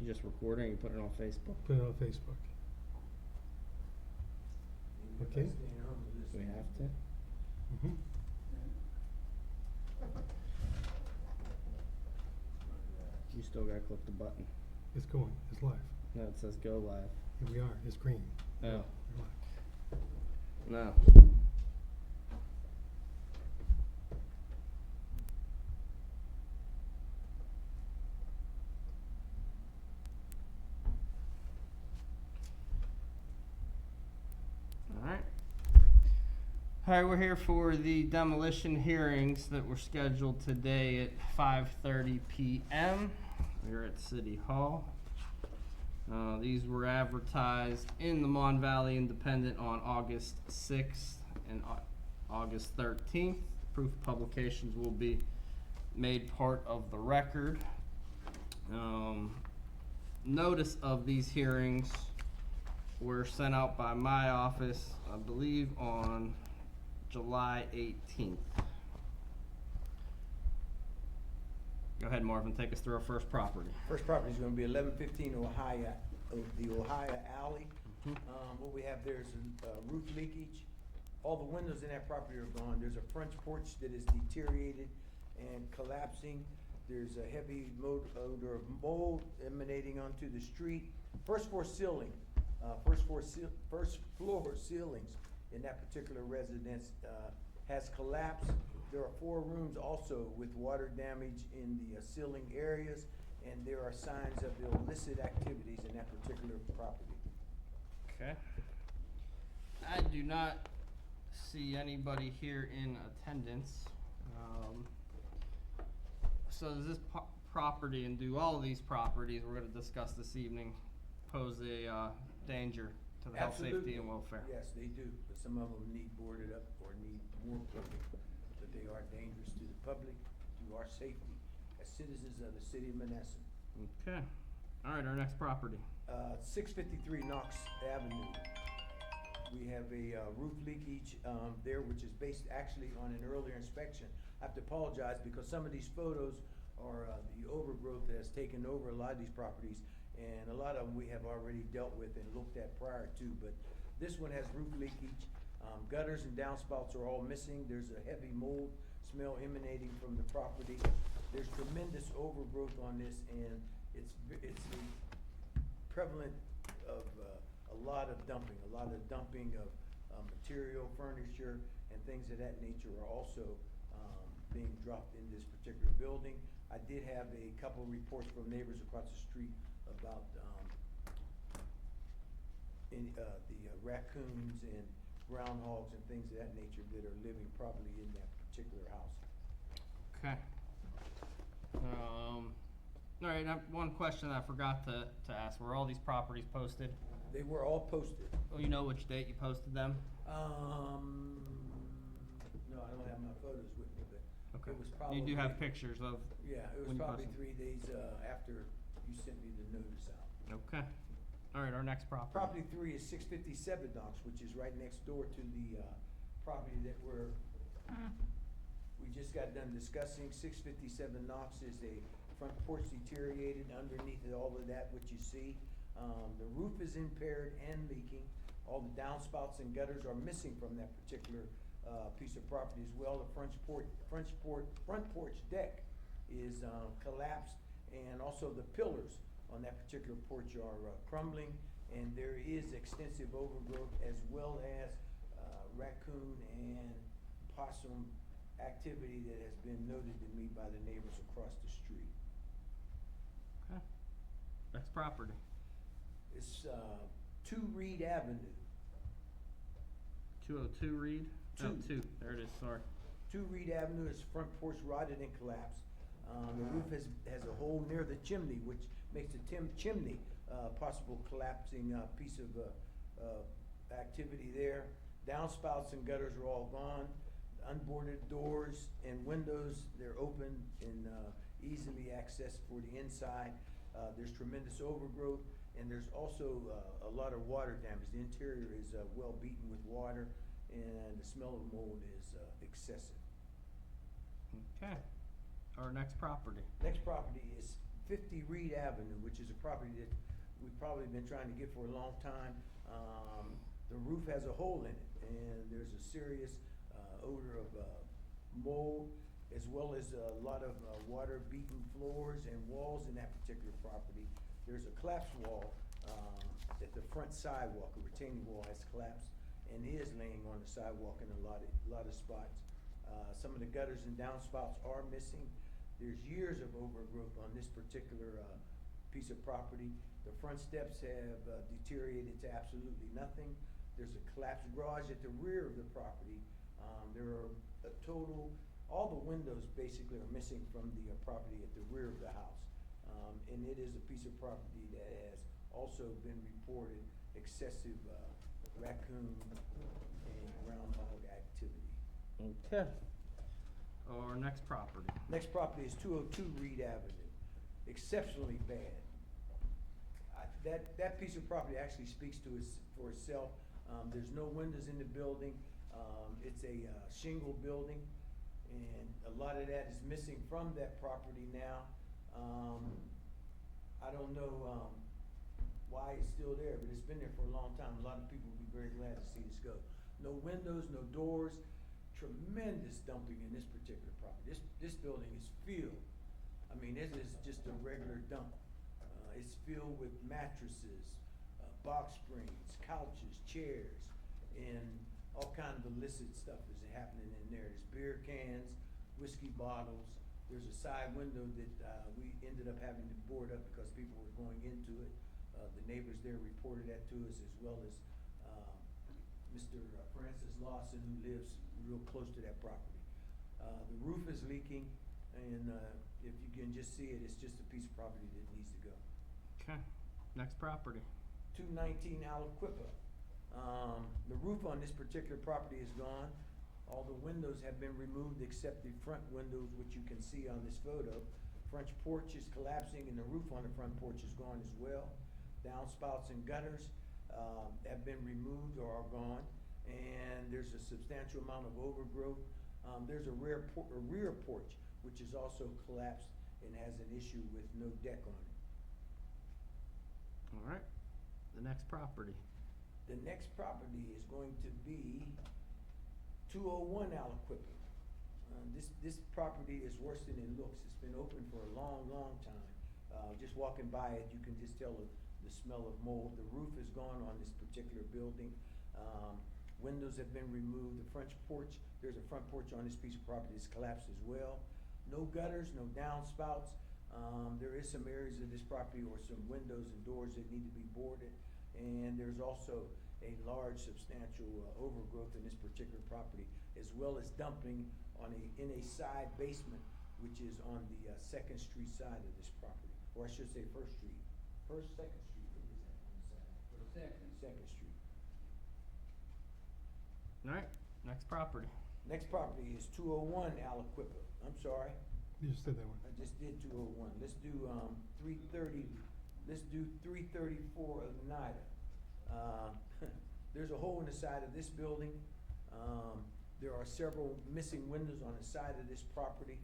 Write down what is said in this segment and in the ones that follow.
You just recording, you put it on Facebook. Put it on Facebook. Okay. Do we have to? Mm-hmm. You still gotta click the button. It's going, it's live. No, it says go live. Here we are, it's green. Oh. We're live. No. Alright, we're here for the demolition hearings that were scheduled today at 5:30 p.m. We're at City Hall. These were advertised in the Mon Valley Independent on August 6th and August 13th. Proof of publications will be made part of the record. Notice of these hearings were sent out by my office, I believe, on July 18th. Go ahead, Marvin, take us through our first property. First property is going to be 1115 Ohio, the Ohio Alley. What we have there is a roof leakage. All the windows in that property are gone. There's a front porch that is deteriorated and collapsing. There's a heavy odor of mold emanating onto the street. First floor ceilings in that particular residence has collapsed. There are 4 rooms also with water damage in the ceiling areas, and there are signs of illicit activities in that particular property. Okay. I do not see anybody here in attendance. So does this property, and do all of these properties we're going to discuss this evening, pose a danger to the health, safety, and welfare? Yes, they do, but some of them need boarded up or need more plumbing, but they are dangerous to the public, to our safety, as citizens of the city of Menneson. Okay. All right, our next property. 653 Knox Avenue. We have a roof leakage there, which is based actually on an earlier inspection. I have to apologize because some of these photos are the overgrowth that has taken over a lot of these properties, and a lot of them we have already dealt with and looked at prior to, but this one has roof leakage. Gutters and downspouts are all missing. There's a heavy mold smell emanating from the property. There's tremendous overgrowth on this, and it's prevalent of a lot of dumping of material, furniture, and things of that nature are also being dropped in this particular building. I did have a couple of reports from neighbors across the street about the raccoons and groundhogs and things of that nature that are living probably in that particular house. Okay. All right, one question I forgot to ask. Were all these properties posted? They were all posted. Oh, you know which date you posted them? No, I don't have my photos with me, but Okay. it was probably. You do have pictures of. Yeah, it was when you probably posted. 3 days after you sent me the notice out. Okay. All right, our next property. Property 3 is 657 Knox, which is right next door to the property that we just got done discussing. 657 Knox is a front porch deteriorated underneath all of that, what you see. The roof is impaired and leaking. All the downspouts and gutters are missing from that particular piece of property as well. The front porch deck is collapsed, and also the pillars on that particular porch are crumbling, and there is extensive overgrowth as well as raccoon and possum activity that has been noted to me by the neighbors across the street. Okay. Next property. It's 2 Reed Avenue. 202 Reed? Oh, 2. There it is, sorry. 2 Reed Avenue is front porch rotted and collapsed. The roof has a hole near the chimney, which makes the chimney possible collapsing piece of activity there. Downspouts and gutters are all gone. Unboarded doors and windows, they're open and easily accessed for the inside. There's tremendous overgrowth, and there's also a lot of water damage. The interior is well beaten with water, and the smell of mold is excessive. Okay. Our next property. Next property is 50 Reed Avenue, which is a property that we've probably been trying to get for a long time. The roof has a hole in it, and there's a serious odor of mold, as well as a lot of water-beaten floors and walls in that particular property. There's a collapsed wall at the front sidewalk, a retaining wall has collapsed and is laying on the sidewalk in a lot of spots. Some of the gutters and downspouts are missing. There's years of overgrowth on this particular piece of property. The front steps have deteriorated to absolutely nothing. There's a collapsed garage at the rear of the property. There are a total, all the windows basically are missing from the property at the rear of the house. And it is a piece of property that has also been reported excessive raccoon and groundhog activity. Okay. Our next property. Next property is 202 Reed Avenue. Exceptionally bad. That piece of property actually speaks for itself. There's no windows in the building. It's a shingle building, and a lot of that is missing from that property now. I don't know why it's still there, but it's been there for a long time. A lot of people will be very glad to see this go. No windows, no doors. Tremendous dumping in this particular property. This building is filled. I mean, this is just a regular dump. It's filled with mattresses, box springs, couches, chairs, and all kinds of illicit stuff is happening in there. There's beer cans, whiskey bottles. There's a side window that we ended up having to board up because people were going into it. The neighbors there reported that to us, as well as Mr. Francis Lawson, who lives real close to that property. The roof is leaking, and if you can just see it, it's just a piece of property that needs to go. Okay. Next property. 219 Aliquippa. The roof on this particular property is gone. All the windows have been removed except the front windows, which you can see on this photo. French porch is collapsing, and the roof on the front porch is gone as well. Downspouts and gutters have been removed or are gone, and there's a substantial amount of overgrowth. There's a rear porch, which is also collapsed and has an issue with no deck on it. All right. The next property. The next property is going to be 201 Aliquippa. This property is worse than it looks. It's been open for a long, long time. Just walking by it, you can just tell the smell of mold. The roof is gone on this particular building. Windows have been removed. The French porch, there's a front porch on this piece of property that's collapsed as well. No gutters, no downspouts. There is some areas of this property or some windows and doors that need to be boarded. And there's also a large substantial overgrowth in this particular property, as well as dumping in a side basement, which is on the 2nd Street side of this property, or I should say 1st Street. 2nd Street, what is that on the side? 2nd Street. All right. Next property. Next property is 201 Aliquippa. I'm sorry, You just said that one. I just did 201. Let's do 330. Let's do 334 Oneida. There's a hole in the side of this building. There are several missing windows on the side of this property.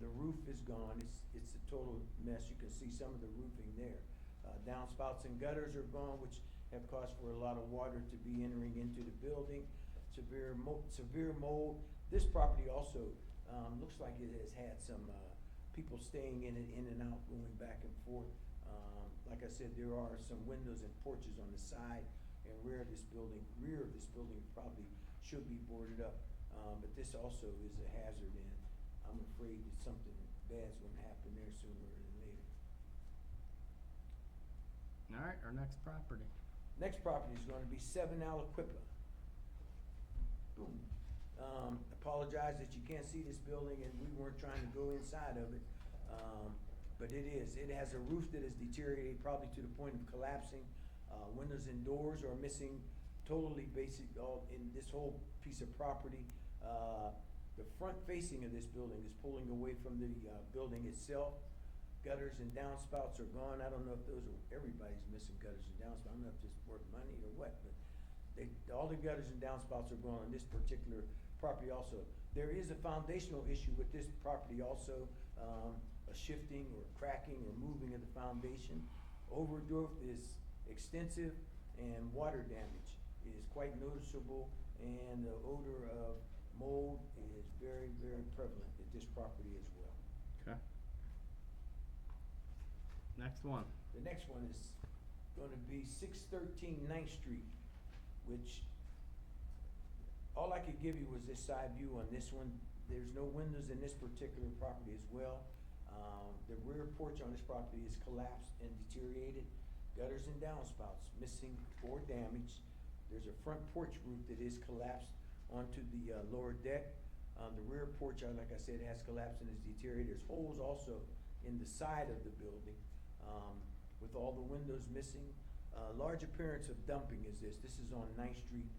The roof is gone. It's a total mess. You can see some of the roofing there. Downspouts and gutters are gone, which have caused for a lot of water to be entering into the building. Severe mold. This property also looks like it has had some people staying in it, in and out, going back and forth. Like I said, there are some windows and porches on the side and rear of this building. Probably should be boarded up, but this also is a hazard, and I'm afraid that something bad's going to happen there sooner than later. All right. Our next property. Next property is going to be 7 Aliquippa. Boom. Apologize that you can't see this building, and we weren't trying to go inside of it, but it is. It has a roof that has deteriorated probably to the point of collapsing. Windows and doors are missing totally basic in this whole piece of property. The front facing of this building is pulling away from the building itself. Gutters and downspouts are gone. I don't know if everybody's missing gutters and downspouts. I don't know if it's worth money or what, but all the gutters and downspouts are gone on this particular property also. There is a foundational issue with this property also. a shifting or cracking or moving of the foundation. Overgrowth is extensive, and water damage is quite noticeable, and the odor of mold is very, very prevalent at this property as well. Okay. Next one. The next one is gonna be 613 9th Street, which, all I could give you was this side view on this one. There's no windows in this particular property as well. The rear porch on this property is collapsed and deteriorated. Gutters and downspouts missing or damaged. There's a front porch roof that is collapsed onto the lower deck. The rear porch, like I said, has collapsed and is deteriorated. There's holes also in the side of the building, with all the windows missing. Large appearance of dumping is this. This is on 9th Street,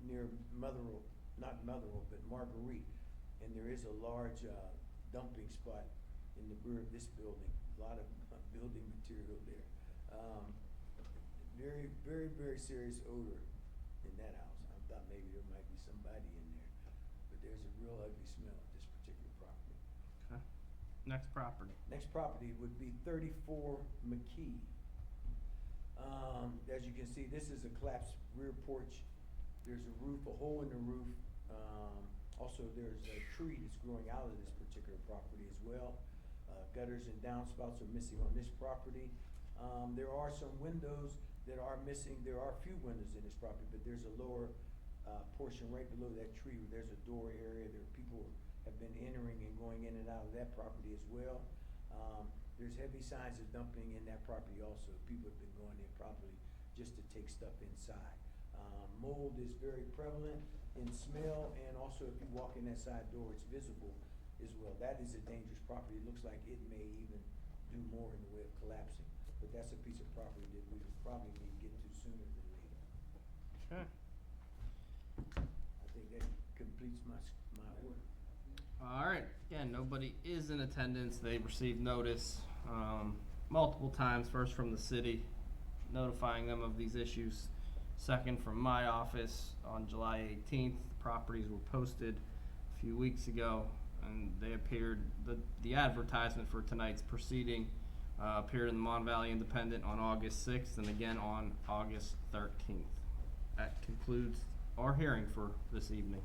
near not Motherwell, but Marguerite. And there is a large dumping spot in the rear of this building. A lot of building material there. Very, very, very serious odor in that house. I thought maybe there might be somebody in there, but there's a real ugly smell at this particular property. Okay. Next property. Next property would be 34 McKee. As you can see, this is a collapsed rear porch. There's a roof, a hole in the roof. Also, there's a tree that's growing out of this particular property as well. Gutters and downspouts are missing on this property. There are some windows that are missing. There are a few windows in this property, but there's a lower portion right below that tree where there's a door area. There are people have been entering and going in and out of that property as well. There's heavy signs of dumping in that property also. People have been going in probably just to take stuff inside. Mold is very prevalent in smell, and also if you walk in that side door, it's visible as well. That is a dangerous property. It looks like it may even do more in the way of collapsing. But that's a piece of property that we would probably need to get to sooner than later. Okay. I think that completes my order. All right. Again, nobody is in attendance. They received notice multiple times. First from the city, notifying them of these issues. Second from my office on July 18th. The properties were posted a few weeks ago, and they appeared. The advertisement for tonight's proceeding appeared in the Mon Valley Independent on August 6th and again on August 13th. That concludes our hearing for this evening.